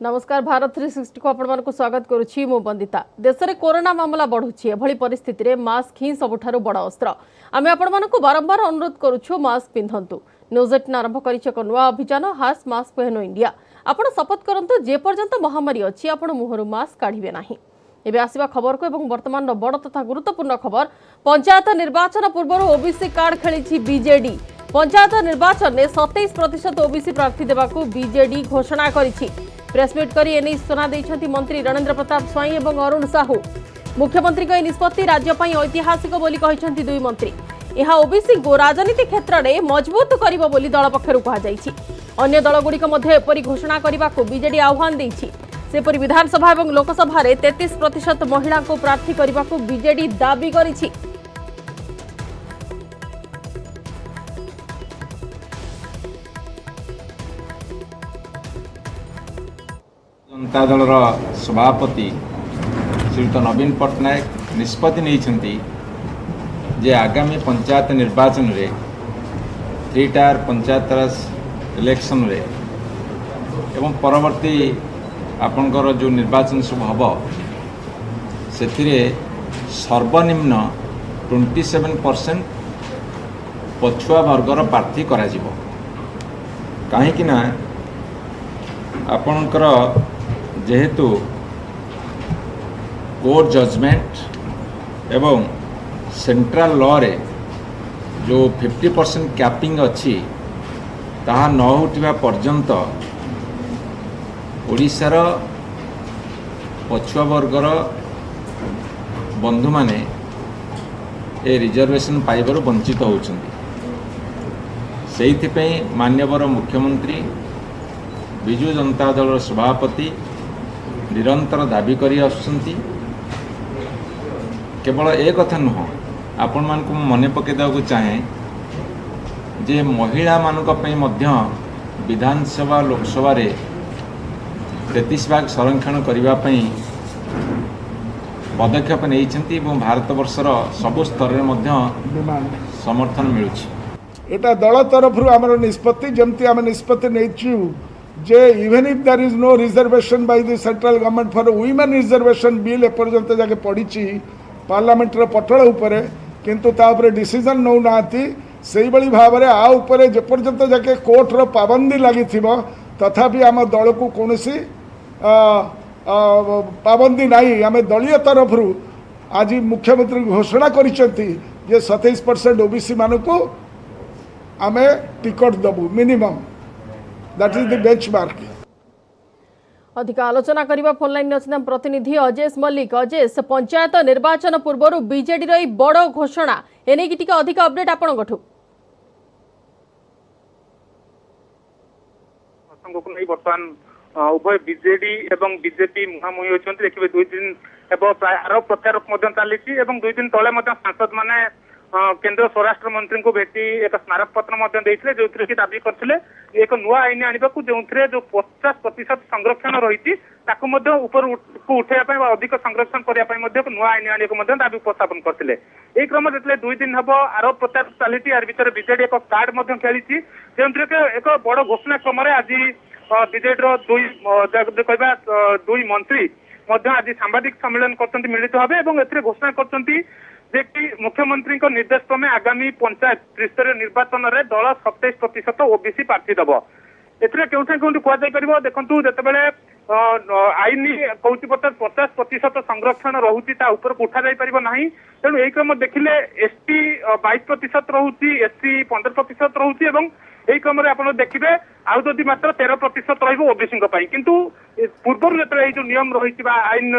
नमस्कार भारत 360 को आपण मानक स्वागत करुछि मो बंदिता। देश में कोरोना मामला बढ़ुछि एभली परिस्थिति रे मास्क ही सबुठारु बड़ अस्त्र। आमे आपण मानक बारंबार अनुरोध करुछु मास्क पिंधंतु। न्यूज 18 आरंभ करिछ एक नुआ अभियान हास मास्क पहनो इंडिया। आपण शपथ करंतु जे पर्यंत महामारी अछि आपण मुहरु मास्क काढिबे नाही। एबे आसीबा खबर को एवं वर्तमान बड़ तथा गुरुत्वपूर्ण खबर। पंचायत निर्वाचन पूर्व ओबीसी कार्ड खेली बीजेडी। पंचायत निर्वाचन में 27% ओबीसी प्रार्थी देवाकू बीजेडी घोषणा करिछि। प्रेसमिट करी एने सूचना देइछंती मंत्री रणेंद्र प्रताप स्वाई और अरुण साहू। मुख्यमंत्री को निष्पत्ति राज्य पई ऐतिहासिक बोली कहिछंती दुई मंत्री। यह ओबीसी को राजनीति क्षेत्र में मजबूत करिबो बोली दल पक्षरु कहा जाइछि। अन्य दलगुड़िक मध्य एपरि घोषणा करबाकू बीजेडी आह्वान देइछि। सेपरि विधानसभा और लोकसभा रे 33% महिला को प्रार्थी करबाकू बीजेडी दाबी करिछि। जनता दल सभापति श्रीयुत नवीन पट्टनायक निष्पत्ति नहीं जे आगामी पंचायत निर्वाचन रे 3 टायर पंचायत राज इलेक्शन रे एवं परवर्ती आपणकर जो निर्वाचन सब हम से सर्वनिम्न 27% पछुआ वर्गर प्रार्थी करा जिवो। कहीं ना आपणकर जेहेतु कोर्ट जजमेंट एवं सेंट्रल लॉ रे जो 50% कैपिंग अच्छी ताहा न उठिबा पर्यंत ओडिशार पछुआ वर्गर बंधु माने ए रिजर्वेशन पाइबार वंचित होउछंती। सेइथिपई मान्यवर मुख्यमंत्री विजु जनता दल सभापति निरंतर दाबी करी आसुछंती। केवल एक कथा नुह आपण मान को मने पके देବାକୁ चाहे जे महिला मानक पई मध्य विधानसभा लोकसभा रे 33% संरक्षण करबा पई पदक्षेप नेइछंती एवं भारत वर्षर सब स्तर रे मध्य समर्थन मिलुछि। एटा दल तरफ हमर निष्पत्ति जमती आम निष्पत्ति नेइछु जे even if there is no reservation by the central government for women reservation bill एपर्यंत जाके पड़ी पार्लियामेंट पटल उपरे किंतु ता उपरे डिसीजन नौ नाती सेही बली भाव रे आ उपरे जे पर्यंत जाके कोर्ट रो पाबंदी लागि थिबो तथापि आम दल को कोनोसी पाबंदी नाही। आम दलीय तरफ आज मुख्यमंत्री घोषणा करिसेंती जे 27% ओबीसी मानकू आमे टिकट दबु minimum that is the benchmark. अधिक आलोचना करबा फोन लाइन अछि प्रतिनिधि अजेश मल्लिक। अजेश पंचायत निर्वाचन पूर्व बीजेडी रो बड़ घोषणा एने कि टिका अधिक अपडेट आपण गठु बर्तमान उभय बीजेडी एवं बीजेपी मुहांमुही होती देखिए 2 दिन प्राय आरोप प्रत्यारोप चली 2 दिन तले सांसद माने केंद्र स्वराष्ट्र मंत्री को भेटी एक स्मारक पत्र देते जो कि दाबी करते एक नुआ आईन आने को जो 50% संरक्षण रही ऊपर को उठाई अधिक संरक्षण करने नुआ आईन आने को दाबी उपस्थापन करते। यही क्रम जो 2 दिन हम आरोप प्रत्यारोप चली यार भर बीजेडी एक कार्ड खेली जो एक बड़ घोषणा क्रम आज बीजेडी दुई मंत्री आज सांबादिक सम्मेलन कर मिलित भाव घोषणा कर मुख्यमंत्री निर्देश क्रमे आगामी पंचायत त्रिस्तरीय निर्वाचन में दल 27% ओबीसी प्रार्थी दब। एथिरे केउठे कह देखु जितेबाला आईन कौच 50% संरक्षण रोचे ऊपर को उठा जापर ना तेणु यही क्रम देखिले एसटी 22% रोचे एससी 15% रोचे यही क्रम आप देखिए आउ जदि मात्र 13% रोबीसी किंतु पूर्व जो नियम रही आईन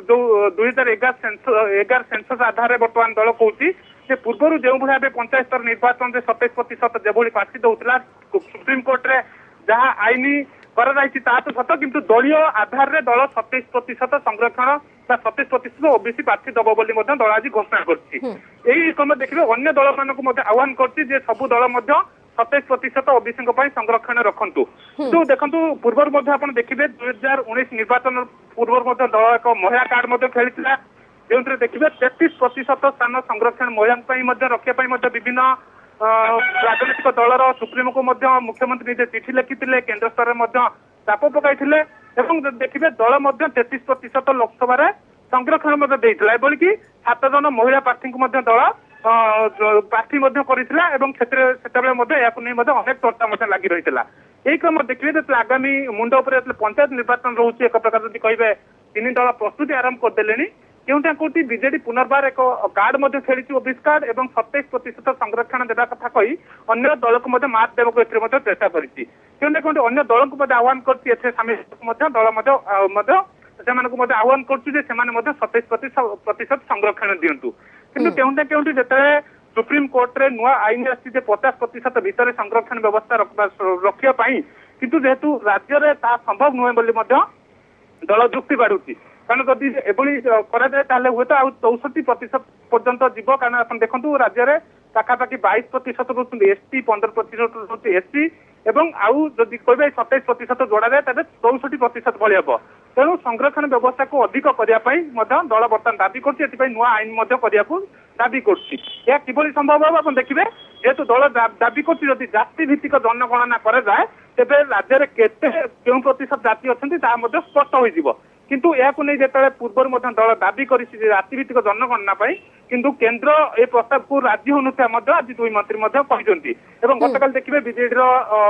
जो 2011 सेंसस आधार बर्तमान दल कहूँ पूर्व जो भाव पंचायत स्तर निर्वाचन में 27% जो प्रार्थी दौला सुप्रीम कोर्ट रे जहाँ आईन कर तो सत किंतु दलीय आधार रे दल 27% संरक्षण 27% ओबीसी प्रार्थी दब बोली दल आज घोषणा कर क्रम देखिए अन्य दल मान आह्वान कर सबू दल 27% ओबीसी संरक्षण रखु। तो देखु पूर्व देखिए 2019 निर्वाचन पूर्व दल एक महिला कार्ड खेली जो देखिए 33% स्थान संरक्षण महिला रखा विभिन्न राजनीतिक दलर सुप्रीमो को मुख्यमंत्री निजे चिठी लिखी केन्द्र स्तर में चाप पकाई ଏବଂ ଯଦି ଦେଖିବେ ଦଳ ମଧ୍ୟ 33% ଲୋକସଭାରେ ସଂରକ୍ଷଣ ମଧ୍ୟ ଦେଇଥିଲା ଏଭଳି କି 7 ଜଣ ମହିଳା ପ୍ରାର୍ଥୀଙ୍କୁ ମଧ୍ୟ ଦଳ ପ୍ରାର୍ଥୀ ମଧ୍ୟ କରିଥିଲା ଏବଂ ସେଥିରେ ସେତେବେଳେ ମଧ୍ୟ ଏହାକୁ ନେଇ ମଧ୍ୟ ଅନେକ ଚର୍ଚ୍ଚା ମଧ୍ୟ ଲାଗି ରହିଥିଲା। ଏହି କ୍ରମ ଦେଖିବେ ଯେତେବେଳେ ଆଗାମୀ ମୁଣ୍ଡ ଉପରେ ଯେତେବେଳେ ପଞ୍ଚାୟତ ନିର୍ବାଚନ ରହୁଛି ଏକ ପ୍ରକାର ଯଦି କହିବେ 3 ଦଳ ପ୍ରସ୍ତୁତି ଆରମ୍ଭ କରିଦେଲେଣି କେଉଁଟା କୋଉଠି ବିଜେଡି ପୁନର୍ବାର ଏକ କାର୍ଡ ମଧ୍ୟ ଖେଳିଛି ଓବିସି କାର୍ଡ ଏବଂ 27% ସଂରକ୍ଷଣ ଦେବା କଥା କହି ଅନ୍ୟ ଦଳକୁ ମଧ୍ୟ ମାର୍କ ଦେବାକୁ ଏଥିରେ ମଧ୍ୟ ଚେଷ୍ଟା କରିଛି। କେଉଁଟା କୋଉଠି ଅନ୍ୟ ଦଳକୁ ମଧ୍ୟ ଆହ୍ୱାନ କରିଛି ଏଥିରେ ସାମିଲ ମଧ୍ୟ ଦଳ ମଧ୍ୟ ସେମାନଙ୍କୁ ମଧ୍ୟ ଆହ୍ୱାନ କରୁଛୁ ଯେ ସେମାନେ ମଧ୍ୟ 27% ସଂରକ୍ଷଣ ଦିଅନ୍ତୁ। କିନ୍ତୁ କେଉଁଟା କେଉଁଠି ଯେତେବେଳେ ସୁପ୍ରିମ କୋର୍ଟରେ ନୂଆ ଆଇନ ଆସିଛି ଯେ 50% ଭିତରେ ସଂରକ୍ଷଣ ବ୍ୟବସ୍ଥା ରଖିବା ପାଇଁ କିନ୍ତୁ ଯେହେତୁ ରାଜ୍ୟରେ ତାହା ସମ୍ଭବ ନୁହେଁ ବୋଲି ମଧ୍ୟ ଦଳ ଯୁକ୍ତି ବାଢୁଛି। କାରଣ ଯଦି ଏଭଳି କରାଯାଏ ତାହେଲେ ହୁଏତ ଆଉ 64% ପର୍ଯ୍ୟନ୍ତ ଯିବ। କାରଣ ଆପଣ ଦେଖନ୍ତୁ ରାଜ୍ୟରେ ପାଖାପାଖି 22% ରହୁଛନ୍ତି ଏସଟି, 15% ରହୁଛି ଏସସି ଏବଂ ଆଉ ଯଦି କହିବେ 27% ଯୋଡ଼ାଯାଏ ତେବେ 64% ଭଳି ହେବ। ତେଣୁ ସଂରକ୍ଷଣ ବ୍ୟବସ୍ଥାକୁ ଅଧିକ କରିବା ପାଇଁ ମଧ୍ୟ ଦଳ ବର୍ତ୍ତମାନ ଦାବି କରୁଛି। ଏଥିପାଇଁ ନୂଆ ଆଇନ ମଧ୍ୟ କରିବାକୁ ଦାବି କରୁଛି। ଏହା କିଭଳି ସମ୍ଭବ ହେବ ଆପଣ ଦେଖିବେ ଯେହେତୁ ଦଳ ଦାବି କରୁଛି ଯଦି ଜାତି ଭିତ୍ତିକ ଜନଗଣନା କରାଯାଏ ତେବେ ରାଜ୍ୟରେ କେଉଁ ପ୍ରତିଶତ ଜାତି ଅଛନ୍ତି ତାହା ମଧ୍ୟ ସ୍ପଷ୍ଟ ହୋଇଯିବ। କିନ୍ତୁ ଏହାକୁ ନେଇ ଯେତେବେଳେ ପୂର୍ବରୁ ମଧ୍ୟ ଦଳ ଦାବି କରିଛି ଯେ ଜାତିଭିତ୍ତିକ ଜନଗଣନା ପାଇଁ କିନ୍ତୁ କେନ୍ଦ୍ର ଏ ପ୍ରସ୍ତାବକୁ ରାଜି ହେଉନଥିବା ମଧ୍ୟ ଆଜି 2 ମନ୍ତ୍ରୀ ମଧ୍ୟ କହିଛନ୍ତି। ଏବଂ ଗତକାଲି ଦେଖିବେ ବିଜେଡିର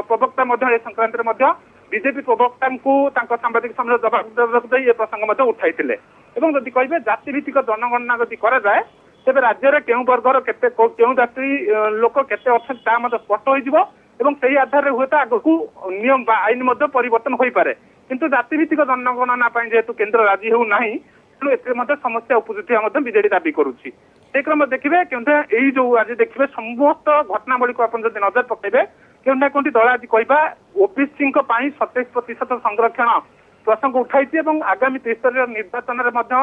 ପ୍ରବକ୍ତା ମଧ୍ୟ ଏ ସଂକ୍ରାନ୍ତରେ ମଧ୍ୟ ବିଜେପି ପ୍ରବକ୍ତାଙ୍କୁ ତାଙ୍କ ସାମ୍ବାଦିକ ସମ୍ମିଳନୀ ଜବାବ ଦେବାକୁ ଯାଇ ଏ ପ୍ରସଙ୍ଗ ମଧ୍ୟ ଉଠାଇଥିଲେ। ଏବଂ ଯଦି କହିବେ ଜାତିଭିତ୍ତିକ ଜନଗଣନା ଯଦି କରାଯାଏ ତେବେ ରାଜ୍ୟରେ କେଉଁ ବର୍ଗର କେଉଁ ଜାତି ଲୋକ କେତେ ଅଛନ୍ତି ତାହା ମଧ୍ୟ ସ୍ପଷ୍ଟ ହୋଇଯିବ ଏବଂ ସେହି ଆଧାରରେ ହୁଏତ ଆଗକୁ ନିୟମ ବା ଆଇନ ମଧ୍ୟ ପରିବର୍ତ୍ତନ ହୋଇପାରେ। କିନ୍ତୁ ଜାତିଭିତ୍ତିକ ଜନଗଣନା ପାଇଁ ଯେହେତୁ କେନ୍ଦ୍ର ରାଜି ହେଉନାହିଁ ତେଣୁ ଏଥିରେ ମଧ୍ୟ ସମସ୍ୟା ଉପୁଜୁଥିବା ମଧ୍ୟ ବିଜେଡି ଦାବି କରୁଛି। ସେ କ୍ରମ ଦେଖିବେ କେଉଁଟା ଏଇ ଯୋଉ ଆଜି ଦେଖିବେ ସମସ୍ତ ଘଟଣାବଳୀକୁ ଆପଣ ଯଦି ନଜର ପକାଇବେ କେଉଁଟା କେଉଁଠି ଦଳ ଆଜି କହିବା ଓବିସିଙ୍କ ପାଇଁ 27% ସଂରକ୍ଷଣ ପ୍ରସଙ୍ଗ ଉଠାଇଛି ଏବଂ ଆଗାମୀ ତ୍ରିସ୍ତରୀୟ ନିର୍ବାଚନରେ ମଧ୍ୟ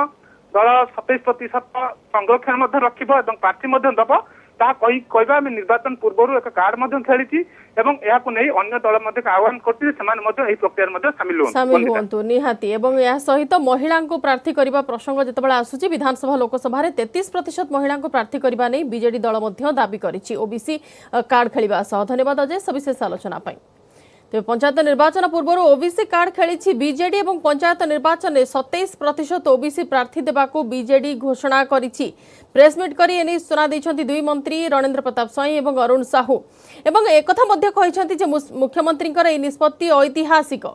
ଦଳ 27% ସଂରକ୍ଷଣ ମଧ୍ୟ ରଖିବ ଏବଂ ପ୍ରାର୍ଥୀ ମଧ୍ୟ ଦେବ ତାହା କହିବା ଆମେ ନିର୍ବାଚନ ପୂର୍ବରୁ ଏକ କାର୍ଡ ମଧ୍ୟ ଖେଳିଛି ଏବଂ ଏହାକୁ ନେଇ ଅନ୍ୟ ଦଳ ମଧ୍ୟ ଆହ୍ୱାନ କରୁଛି ସେମାନେ ମଧ୍ୟ ଏହି ପ୍ରକ୍ରିୟାରେ ମଧ୍ୟ ସାମିଲ ହୁଅନ୍ତୁ ନିହାତି। ଏବଂ ଏହା ସହିତ ମହିଳାଙ୍କୁ ପ୍ରାର୍ଥୀ କରିବା ପ୍ରସଙ୍ଗ ଯେତେବେଳେ ଆସୁଛି ବିଧାନସଭା ଲୋକସଭାରେ 33% ମହିଳାଙ୍କୁ ପ୍ରାର୍ଥୀ କରିବା ନେଇ ବିଜେଡି ଦଳ ମଧ୍ୟ ଦାବି କରିଛି ଓବିସି କାର୍ଡ ଖେଳିବା ସହ। ଧନ୍ୟବାଦ ଅଜୟ ସବିଶେଷ ଆଲୋଚନା ପାଇଁ। ତେବେ ପଞ୍ଚାୟତ ନିର୍ବାଚନ ପୂର୍ବରୁ ଓବିସି କାର୍ଡ ଖେଳିଛି ବିଜେଡି ଏବଂ ପଞ୍ଚାୟତ ନିର୍ବାଚନରେ 27% ଓବିସି ପ୍ରାର୍ଥୀ ଦେବାକୁ ବିଜେଡି ଘୋଷଣା କରିଛି। ପ୍ରେସମିଟ୍ କରି ଏନେଇ ସୂଚନା ଦେଇଛନ୍ତି 2 ମନ୍ତ୍ରୀ ରଣେନ୍ଦ୍ର ପ୍ରତାପ ସ୍ୱାଇଁ ଏବଂ ଅରୁଣ ସାହୁ ଏବଂ ଏକଥା ମଧ୍ୟ କହିଛନ୍ତି ଯେ ମୁଖ୍ୟମନ୍ତ୍ରୀଙ୍କର ଏହି ନିଷ୍ପତ୍ତି ଐତିହାସିକ।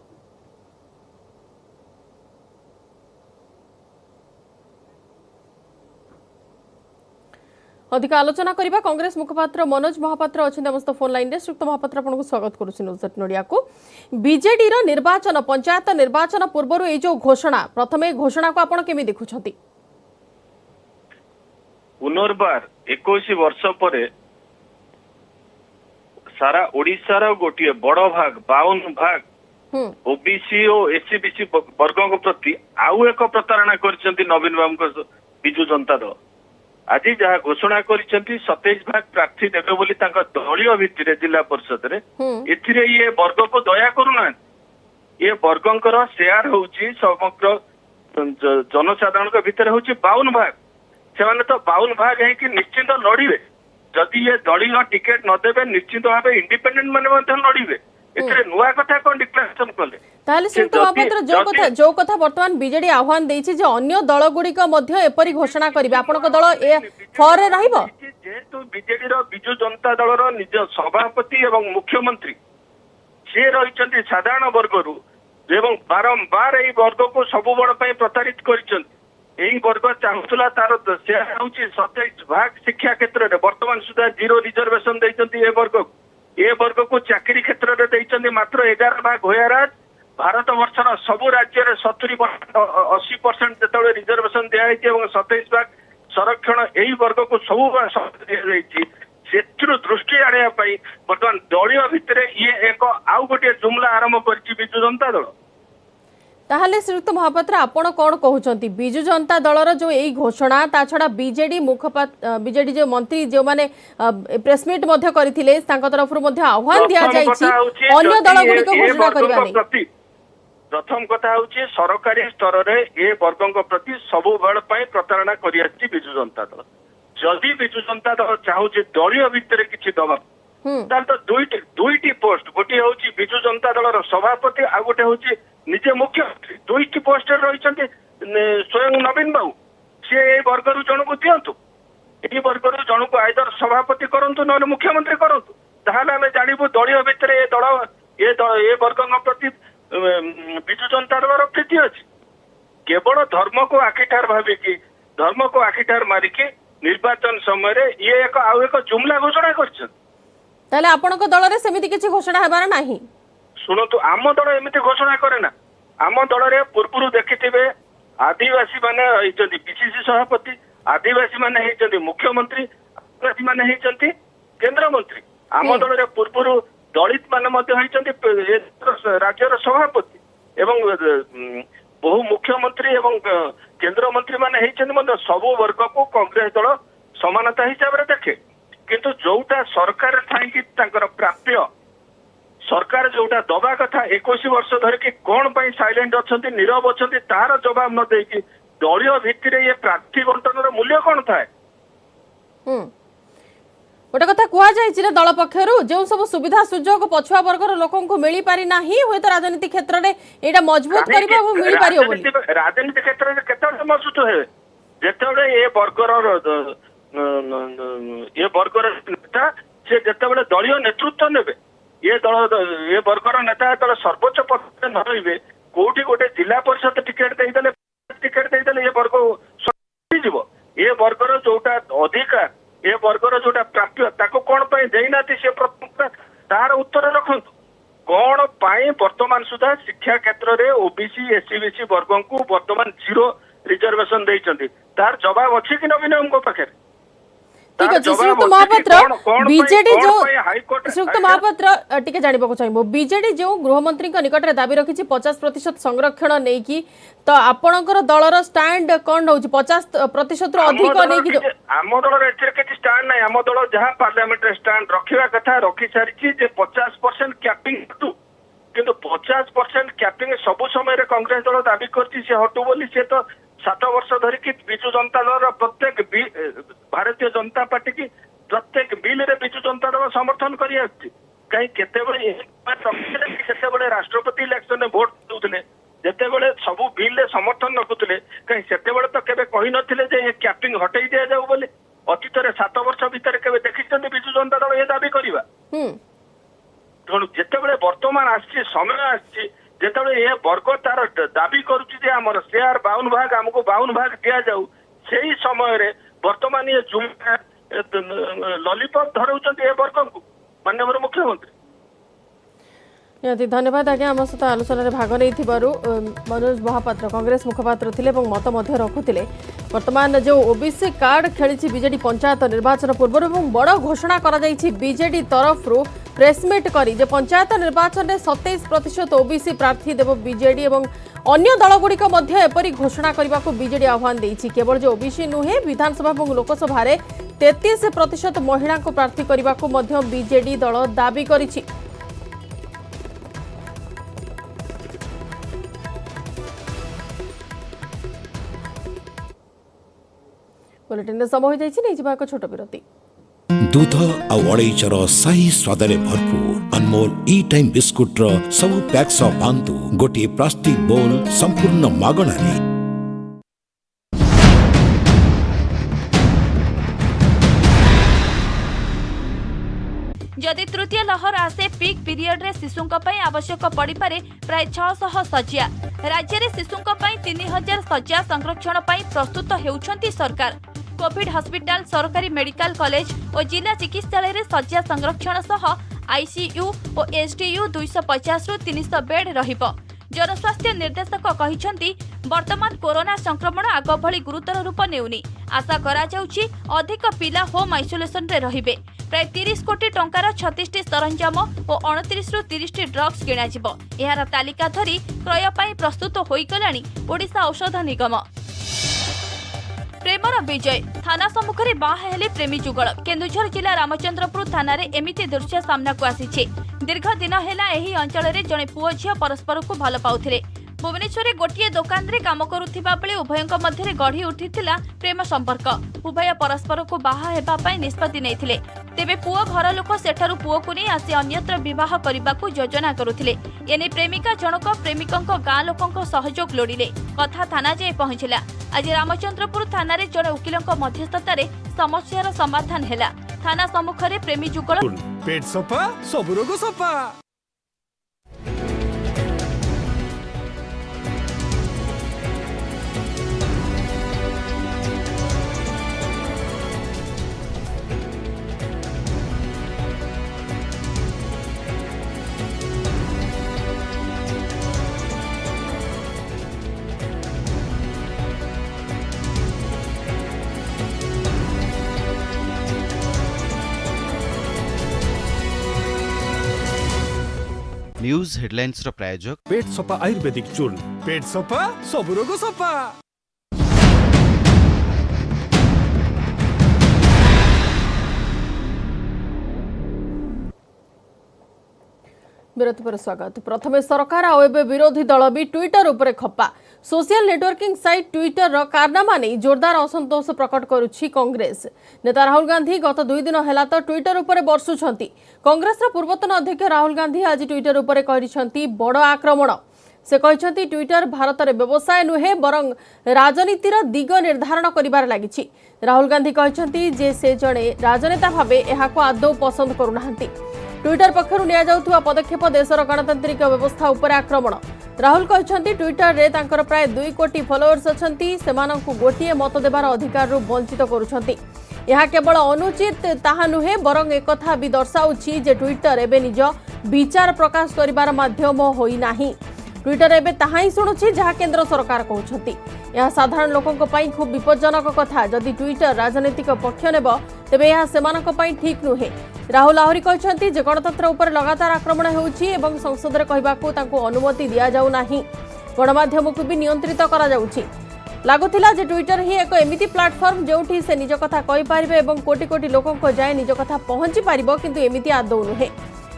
अधिक आलोचना करबा कांग्रेस मुखपात्र मनोज महापात्र अच्छे समस्त फोन लाइन रे श्रीयुक्त महापात्र आपको स्वागत करुछि न्यूज नोडिया को। बीजेडी रो निर्वाचन पंचायत निर्वाचन पूर्व ए जो घोषणा प्रथमे घोषणा को आपण केमि देखुछंती? पुनर्बार 21 वर्ष परे सारा ओडिसा रो गोटे बड़ भाग 52 भाग ओबीसी और एससीबीसी वर्गों प्रति आउ एक प्रतारणा करछंती नवीन बाबू बिजू जनता दल आज जहाँ घोषणा करिसेंती 27 भाग प्रार्थी देबे बोली तांका दलीय भित्तिरे जिला परिषद रे एथिरे ये वर्ग को दया करूना ये वर्गंकर शेयर होउची समग्र जनसाधारण के भितर होउची 52 भाग से तो 52 भाग है कि निश्चित लड़िबे जदि ये दलीय टिकेट न देबे निश्चित भाव इंडिपेंडेंट माने लड़िबे एथिरे नुआ कथा कोन डिक्लेरेशन कले ताले श्रीयुक्त महापात्र जो कथा वर्तमान बीजेडी आह्वान देछि जे अन्य दल गुडी को मध्य एपरि घोषणा करिवे आपनको दल ए फॉर रहइबो जेहेतु बीजेडी रो बिजू जनता दल रो निज सभापति एवं मुख्यमंत्री से रहिचंती साधारण वर्ग रु एवं बारंबार एई वर्ग को सब बड़ पई प्रतारित करिचंती एई वर्ग चाहुतला तार शेयर होउची 27 भाग शिक्षा क्षेत्र रे वर्तमान सुधा 0 रिजर्वेशन दैचंती ए वर्ग को चाकरी क्षेत्र रे दैचंती मात्र 11 भाग होयाराज भारत वर्षर सबु राज्य रे 70-80% जेतबे रिजर्वेशन दिया है 27 भाग संरक्षण यही वर्ग को सब दिया दृष्टि आने बर्तमान दलीय भितर ये एक आउ गोटे जुमला आरंभ कर बिजू जनता दल ताहले श्रीयुक्त महापात्र आपण कौन कहउचंती बिजू जनता दलर जो एई घोषणा ता छडा बीजेडी मुखपात्र बीजेडी जो मंत्री जो माने प्रेसमिट मध्ये करथिले तांका तरफ मध्ये आह्वान दिया जाईछि अन्य दल गुडी को घोषणा करबा नै प्रथम कथा होची सरकारी स्तर रे ए वर्गों प्रति सबु बेल पई प्रतारणा करि आछि बिजू जनता दल जदि बिजू जनता दल चाहूची दलीय भितर किछि दबा ताल तो दुईटी पोस्ट गोटे होची बिजू जनता दल सभापति आ गोटे होची निजे मुख्य पोस्ट रही स्वयं नवीन बाबू सी वर्गर जन को दिंतु ये वर्गर जन को आइदर सभापति करंतु न मुख्यमंत्री करंतु ताहले आमे जानबु दलीय भितर ये वर्ग प्रति विजु जनता दल प्रीति अच्छी केवल धर्म को आखिठार भाविकी धर्म को आखिठार मारिकी निर्वाचन समय ये एक जुमला घोषणा कर ताले आपनक दल रे सेमिति किछि घोषणा हेबार नाही शुणु आम दल एमती घोषणा करे ना आम दल रे पूर्व देखिथिबे आदिवासी माने होइचंती पीसीसी सभापति आदिवासी माने होइचंती मुख्यमंत्री आदिवासी माने होइचंती केंद्र मंत्री आम दल रे पूर्व दलित माने मध्य होइचंती राज्यर सभापति एवं बहु मुख्यमंत्री एवं केंद्र मंत्री माने होइचंती मध्य सबु वर्ग को कांग्रेस दल समानता हिसाब रे देखे किंतु जोटा सरकार थाई प्राप्य सरकार जोटा दबा कथा 21 वर्ष धरिकी कौन पाई साइलेंट अच्छा नीरव अच्छा तार जवाब न देकी दलीय भित्तिर ये प्रार्थी बंटन मूल्य कौन थाए गोटे कथा कहुई दल पक्षर जो सब सुविधा सुजोग पछुआ वर्गर लोक मिल पारि ना हुए तो राजनीति क्षेत्र में यहाँ मजबूत राजनीति क्षेत्र में केत मजबूत हे जिते ये वर्गर नेता से जिते दलीय नेतृत्व नेबे ये दल ये वर्गर नेता जो सर्वोच्च पद न रे कोठी गोटे जिला परिषद टिकेट देदेले ये वर्ग जीव ये वर्गर जोटा अधिकार ये वर्गर जोटा प्राप्य ताको कौन पाई देना से तार उत्तर रखंतु कौन पाई वर्तमान सुधा शिक्षा क्षेत्र में ओबीसी एससीबीसी वर्ग को वर्तमान 0 रिजर्वेशन देइचंती तार जवाब अच्छी कि नवीन पाखे ठीक अच्छे श्रीयुक्त महापात्र बीजेडी जो श्रीयुक्त महापात्र टिके जानबा चाहिए बीजेडी जो गृहमंत्री निकट में दाबी रखी 50% संरक्षण नहीं कि तो आपणकर दलर स्टैंड कौन रहउछि 50% अधिक नहीं कि आम दलर एथरे किछि स्टैंड नै आम दल जहां पार्लियामेंट रे स्टैंड रखिवा कथा रखि सारिछि जे 50% कैपिंग हटू किंतु 50% कैपिंग सब समय रे कांग्रेस दल दाबी करछि से हटू बोली से तो 7 वर्ष धरिकी बिजु जनता दल प्रत्येक भारतीय जनता पार्टी की प्रत्येक बिल रे बिजु जनता दल समर्थन करी आछि कहीं केतेबेले सेतेबेले राष्ट्रपति इलेक्शन में वोट दउतले जेतेबेले सबु बिल रे समर्थन रखुतले कहीं सेतेबेले तो केबे कहि नथिले जे ये कैपिंग हटै दिया जाऊ बोले अतीत रे 7 वर्ष भीतर केबे देखिछन्ते बिजु जनता दल ये दाबी करिवा तेणु जेतेबेले वर्तमान आछि समय आछि जेतेबेले ये वर्ग तार दाबी करूछि जे हमर शेयर 52 भाग हमको 52 भाग दिया जाऊ सेही समय रे वर्तमान ये जुमला लॉलीपॉप धरउछन्ते ये वर्ग को माननीय मुख्यमंत्री निहाती धन्यवाद आज्ञा आम सहित आलोचन में भाग नहीं मनोज महापात्र कांग्रेस मुखपात्र थे मत रखुले वर्तमान जो ओबीसी कार्ड खेली बीजेडी पंचायत निर्वाचन पूर्व बड़ घोषणा बीजेडी तरफ प्रेसमिट करी जे पंचायत निर्वाचन में 27% ओबीसी प्रार्थी देव बीजेडी और अन्य दलगुड़िक एपरी घोषणा करने को बीजेडी आह्वान देती केवल जो ओबीसी नुहे विधानसभा और लोकसभा 33% महिला को प्रार्थी करने को बीजेडी दल दाबी करिछि। बुलेटिन समय हो जाइए एक छोट विरति दूध आईचर सही स्वादरे भरपूर अनमोल ई टाइम बिस्कुट रो सब पैक सह पांतु गोटे प्लास्टिक बोल संपूर्ण मागणारे। जदि तृतीय लहर आसे पीक पीरियड रे शिशुंक पई आवश्यक पड़ी पारे प्राय 600 शଯ୍ୟା राज्य रे शिशुंक पई 3000 शଯ୍ୟା संरक्षण पई प्रस्तुत हेउछंती सरकार। कोविड हॉस्पिटल सरकारी मेडिकल कॉलेज और जिला चिकित्सालय रे शଯ୍ୟା संरक्षण सह आईसीयू और एसडीयू 250 रु 300 बेड रहिबो। जनस्वास्थ्य निर्देशक कहिसंती वर्तमान कोरोना संक्रमण आग भली गुरुतर रूप नेउनी आशा करा जाउची अधिक पिला होम आइसोलेशन रे रहिबे। प्राय 30 कोटी टंकार 36 सरंजाम और 29 रु 30 ड्रग्स किणा जिवो। एहार तालिका धरी क्रय पई प्रस्तुत होई गलानी ओडिशा औषध निगम। प्रेमर विजय थाना सम्मुखरे बाहेले प्रेमी जुगल केन्दुझर जिला रामचंद्रपुर थाना रे एमिति दृश्य सामना को आसीछे। दीर्घ दिन हेला एही अंचल रे जणे पुओ झियो परस्पर को भल पाउथिले भुवनेश्वर में गोटे दुकान रे काम करुथिबा बेले उभयଙ୍କ मध्यरे गढ़ी उठिथिला प्रेम संपर्क। उभय परस्पर को बाहा हेबा पई निष्पत्ति नेथिले। तेबे पुओ घर लोक सेठारु पुओ को नै आसी अन्यत्र विवाह करबाकू योजना करुथिले। एने प्रेमिका जनक प्रेमिकଙ୍କ गाँ लोकଙ୍କ सहयोग लोडिले। कथा थाना जे पहुंचिला। आज रामचंद्रपुर थाना रे जड़े वकिलଙ୍କ मध्यस्थतारे समस्यार समाधान हेला। थाना सम्मुख रे प्रेमी जुगल पेट सफा सब रोग सफा। न्यूज हेडलाइंस रो प्रायोजक पेट सफा आयुर्वेदिक चूर्ण। पेट सफा सब रोग सफा। विरति पर स्वागत। प्रथमे सरकार आ एबे विरोधी दल भी ट्विटर उपरे खप्पा। सोशल नेटवर्किंग साइट ट्विटर रो कारनामा नै जोरदार असंतोष प्रकट करुछि कांग्रेस। नेता राहुल गांधी गत 2 दिन हेला तो ट्विटर उपरे बर्षुछंती। कांग्रेस रा पूर्वतन अध्यक्ष राहुल गांधी आज ट्विटर उपरे कहिछंती बड़ आक्रमण। से कहिछंती ट्विटर भारत रे व्यवसाय नुहे बरं राजनीतिर दिग निर्धारण करिबार लागिछि। राहुल गांधी कहिछंती जे से जणे राजनेता भाबे एहाको आदौ पसंद करुनाहांती। ट्विटर पक्षरु निया जाउथुवा पदक्षेप देशर गणतांत्रिक व्यवस्था उपर आक्रमण। राहुल कहते ट्विटर रे तांकर प्राय 2 कोटी फॉलोअर्स अछंती। सेमानंकु गोटिए मत देबार अधिकार रु वंचित करूछंती। यह केवल अनुचित ताहा नुहे बरं एकथा भी दर्शाउछि जे ट्विटर एबे निज विचार प्रकाश करिबार माध्यम होई नाही। ट्विटर एबे ताहा ही सुनुछि जहा केंद्र सरकार कहउछंती। यह साधारण लोकंक पई खूब विपज्जनक कथा। जदि ट्विटर राजनीतिक पक्ष नेब तेबे यह सेमानंक पई ठीक नुहे। राहुल आहरी कहते जे गणतंत्र उपर लगातार आक्रमण होउछि एवं संसद रे कहबाकू तांकू अनुमति दिया जाउ नाही। गणमाध्यम को भी नियंत्रित करा जाउछि। लागुथिला जे ट्विटर ही एक एमिति प्लेटफॉर्म जोठी से निज कथा कहि पारिबे एवं कोटी कोटी लोकंक जाय निज कथा पहुंची पारिबो, किंतु एमिति आदौ नुहे।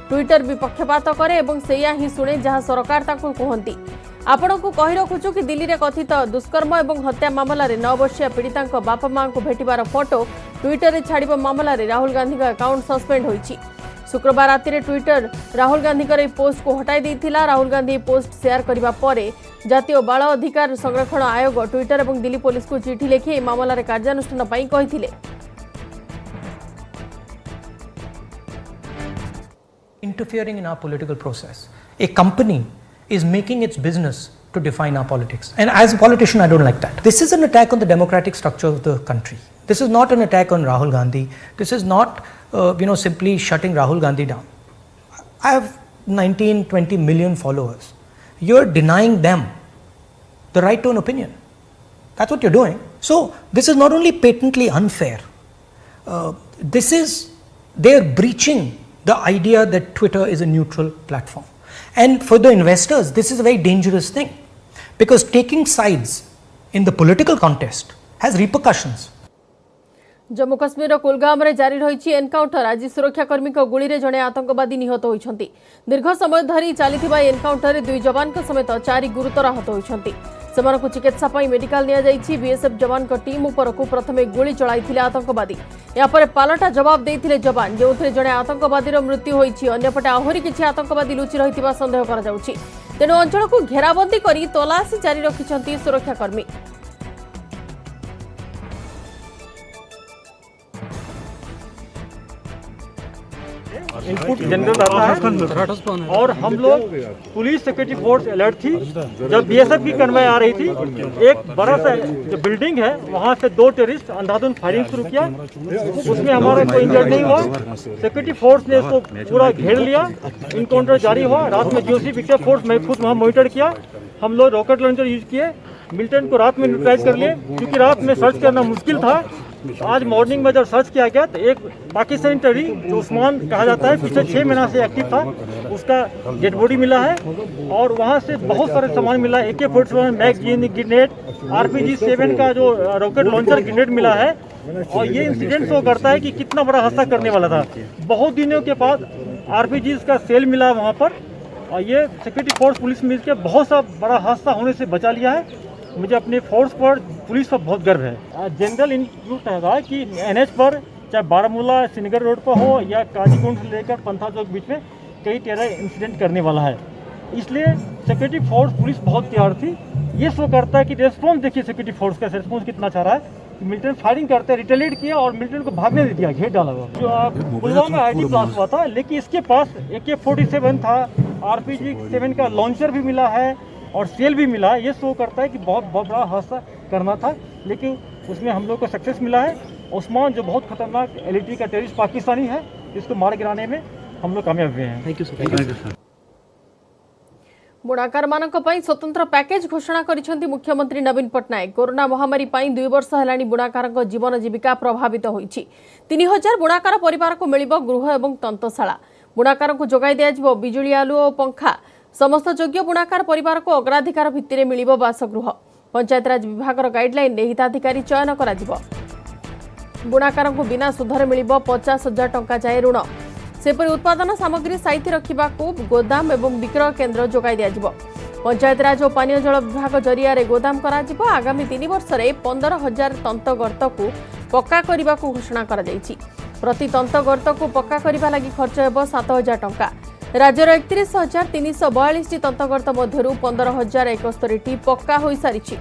ट्विटर भी पक्षपात करे एवं सेया ही सुने जहां सरकार तांकू कहंती। आपणको कहि रखुछु कि दिल्ली रे कथित दुष्कर्म एवं हत्या मामला रे 9 वर्षीय पीड़ितांक बापा मां को भेटिबार फोटो ट्विटर रे छाड़िबा मामला रे राहुल गांधी का अकाउंट सस्पेंड होईछि। शुक्रवार राति रे ट्विटर राहुल गांधी का पोस्ट को हटाई देथिला। राहुल गांधी पोस्ट शेयर करिबा परे जातीय बाल अधिकार संरक्षण आयोग ट्विटर एवं दिल्ली पुलिस को चिठी लिखि मामला रे कार्यानुष्ठान पई कहिथिले। Interfering in our political process. A company is making its business to define our politics. And as a politician, I don't like that. This is an attack on the democratic structure of the country. This is not an attack on Rahul Gandhi. This is not, simply shutting Rahul Gandhi down. I have 19, 20 million followers. You're denying them the right to an opinion. That's what you're doing. So this is not only patently unfair. They're breaching the idea that Twitter is a neutral platform. And for the investors, this is a very dangerous thing, because taking sides in the political contest has repercussions. Jammu Kashmir Kulgam रे जारी रही encounter. आज सुरक्षाकर्मी गुली रे जड़े आतंकवादी निहत होइछंती। दीर्घ समय धरी चलीथिबा एनकाउंटर रे 2 जवान समेत 4 गुरुतर आहत होइछंती। सेमानकु चिकित्सा पई मेडिकल निया जाईछि। बीएसएफ जवान को टीम उपरकु प्रथमे गुली चलाइथिले आतंकवादी। या परे पालटा जवाब देइथिले जवान, जेउथरे जड़े आतंकवादीर मृत्यु होइछि। अन्यपटे आहुरी किछि आतंकवादी लुचि रहिथिबा संदेह करा जाउछि। तेणु अंचल को घेराबंदी करी तलाशी जारी रखिछंती सुरक्षाकर्मी। इनपुट जनरल आता है और हम लोग पुलिस सिक्योरिटी फोर्स अलर्ट थी। जब बीएसएफ की कन्वॉय आ रही थी, एक बड़ा सा जो बिल्डिंग है वहां से 2 टेररिस्ट अंधाधुंध फायरिंग शुरू किया। उसमें हमारा कोई इंजर्ड नहीं हुआ। सिक्योरिटी फोर्स ने इसको पूरा घेर लिया। इनकाउंटर जारी हुआ। रात में जीओसी पिक्चर फोर्स मैं खुद वहाँ मॉनिटर किया। हम लोग रॉकेट लॉन्चर यूज किए। मिलिटेंट को रात में न्यूट्रलाइज कर लिए, क्योंकि रात में सर्च करना मुश्किल था। आज मॉर्निंग में जब सर्च किया गया तो एक पाकिस्तानी टेररिस्ट जो उस्मान कहा जाता है, पिछले 6 महीना से एक्टिव था, उसका डेड बॉडी मिला है। और वहाँ से बहुत सारे सामान मिला है। AK-47 मैगजीन, ग्रेनेड, RPG-7 का जो रॉकेट लॉन्चर ग्रेनेड मिला है। और ये इंसिडेंट शो करता है कि कितना बड़ा हादसा करने वाला था। बहुत दिनों के बाद RPGs का सेल मिला वहाँ पर। और ये सिक्योरिटी फोर्स पुलिस मिलकर बहुत सा बड़ा हादसा होने से बचा लिया है। मुझे अपने फोर्स पर, पुलिस पर बहुत गर्व है। जनरल इंस्टीट्यूट है कि NH पर चाहे बारामूला श्रीनगर रोड पर हो या काजीकुंड से लेकर पंथा चौक बीच में कई टेरर इंसिडेंट करने वाला है, इसलिए सिक्योरिटी फोर्स पुलिस बहुत तैयार थी। ये शो करता है कि रेस्पॉन्स देखिए सिक्योरिटी फोर्स का रेस्पॉन्स कितना अच्छा रहा है। मिलिटेंट फायरिंग करते रिटेलिएट किया और मिलिटेंट को भागने नहीं दिया, घेर डाला हुआ। जो पुलवामा IT ब्लास्ट हुआ था, लेकिन इसके पास AK-47 था, RPG-7 का लॉन्चर भी मिला है और सेल भी मिला है। ये शो करता है कि बहुत बड़ा हादसा करना था, लेकिन उसमें हम लोग को सक्सेस मिला है। उस्मान जो बहुत खतरनाक LET का टेररिस्ट पाकिस्तानी है, इसको मार गिराने में हम लोग कामयाब हुए हैं। Thank you sir. बुणाकार मानक पई स्वतंत्र पैकेज घोषणा करिसेंती मुख्यमंत्री नवीन पटनायक। कोरोना महामारी पई 2 वर्ष हेलानी बुणाकारक जीवन जीविका प्रभावित होईछि। 3000 बुणाकार परिवार को मिलिबो गृह एवं तंतशाला। बुणाकार को जोगाई दिया जिवो बिजुली आलु और पंखा। समस्त योग्य बुणाकार परिवार को अग्राधिकार भित्तिरे मिलिबो बासगृह। पंचायतराज विभागर गाइडलाइन ने हिताधिकारी चयन करा जिवो। बुणाकार को बिना सुधर मिलिबो 50,000 टंका जाए ऋण। सेपरि उत्पादन सामग्री साइति रखा गोदाम एवं विक्रय केन्द्र जोगाई दिया। पंचायतराज और पानीय जल विभाग जरिया गोदाम करा जिवो। आगामी 3 वर्ष में 15,000 तंत गर्त को पक्का करने को घोषणा करा जायछि। प्रति तंत गर्त को पक्का करने लगी खर्च हेब 7,000 टंका। राज्यर 31,342 तंत गर्त मध्यरु 15,071 पक्का हो सारिछि।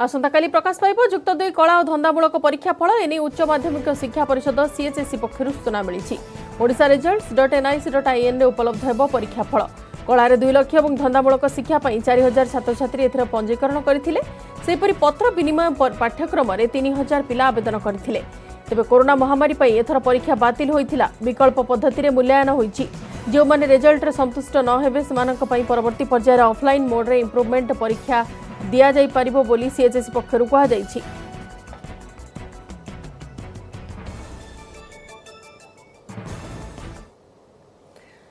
आसंताकाली प्रकाश पाइब जुक्त 2 कला और धंदामूलक परीक्षा फल। एने उच्च माध्यमिक शिक्षा परिषद CHSE पक्षर सूचना मिली। ओडिशा results.nic.in रे उपलब्ध हेब परीक्षा फल। कलारे 2 लाख और धंदामूलक शिक्षा 4,000 छात्र छात्री एथर पंजीकरण करथिले। सेपरि पत्र विनिमय पाठ्यक्रम रे 3,000 पिला आवेदन करथिले। तेबे कोरोना महामारी पई एथर परीक्षा बातिल होइथिला। विकल्प पद्धति रे मूल्यांकन होइछि। जो माने रिजल्ट रे संतुष्ट न हेबे सेमानक पई परवर्ती पर्यायर ऑफलाइन मोड रे इंप्रूवमेंट परीक्षा दिया जाई परिबो बोली CHSE पक्षरु कहा जाईछि।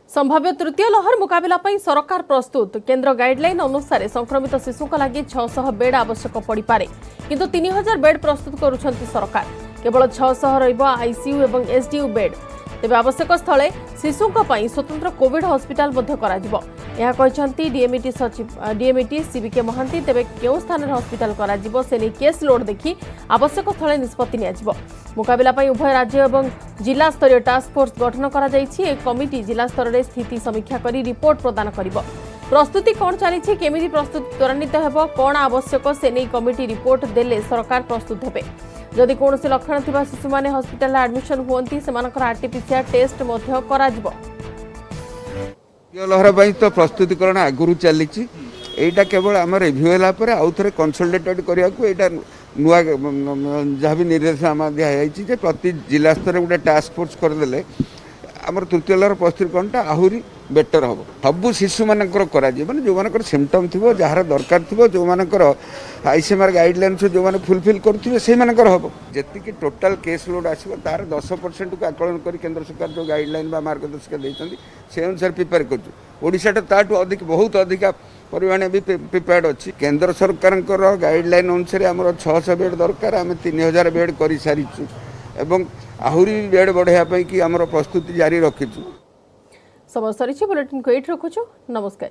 संभाव्य तृतीय लहर मुकाबला पई सरकार प्रस्तुत। केंद्र गाइडलाइन अनुसार संक्रमित शिशु को लगी 600 बेड आवश्यक पड़ी पारे, किंतु 3,000 बेड प्रस्तुत करुछंती सरकार। केवल 600 रहिबो ICU एवं SDU बेड। तेबे आवश्यक स्थले शिशु स्वतंत्र कोविड हॉस्पिटल मध्य करा जिवो। यह कहछंती DMET सचिव DMET CBK महांती। तेबे केउ स्थान रे हॉस्पिटल करा जिवो से नै केस लोड देखि आवश्यक स्थले निष्पत्ति निया जिवो। मुकाबला पई उभय राज्य एवं जिला स्तरीय टास्क फोर्स गठन करा जायछि। ए कमिटी जिला स्तर रे स्थिति समीक्षा करी रिपोर्ट प्रदान करिवो। प्रस्तुति कोन चलीछि, केमिति प्रस्तुति त्वरान्वित हेबो, कोन आवश्यक से नै कमिटी रिपोर्ट देले सरकार प्रस्तुत हेबे। जदि कौनसी लक्षण थिबा शिशु माने हॉस्पिटल एडमिशन हुअंती सेमानकर RT-PCR टेस्ट मध्य करा जिवो। लहर पई तो प्रस्तुतिकरण आगुरु चलीछि। एटा केवल आम रिव्यू होला पर आउ थरे कंसोलिडेटेड करिया को एटा नुआ जहाँ भी निर्देश आम दिया जायछि जे प्रति जिला स्तर गोटे टास्क फोर्स कर देले आमर तृतीय लहर प्रस्तुतिकरणटा आहुरी बेटर हम। सबू शिशु मानकर करा माने जो मानकर सिम्पटम थिबो जार दरकार थिबो जो मानकर ICMR गाइडलाइंस जो माने फुलफिल करथिबे से मानकर हम। जेतिकी टोटल केस लोड आसीबो तार 10% को आकलन करी केंद्र सरकार जो गाइडलाइन बा मार्गदर्शिका दैछन्ती से अनुसार प्रिपेयर करछु। ओडिशा ताटू अधिक बहुत अधिक परिमाण भी प्रिपेयर्ड अच्छी। केंद्र सरकार गाइडलाइन अनुसार आमर 600 बेड दरकार, आम 3,000 बेड कर सारीचु एवं आहुरी बेड बढ़ाई कि आमर प्रस्तुति जारी रखीचु। समय सरी बुलेटिन को एट रखुछु। नमस्कार।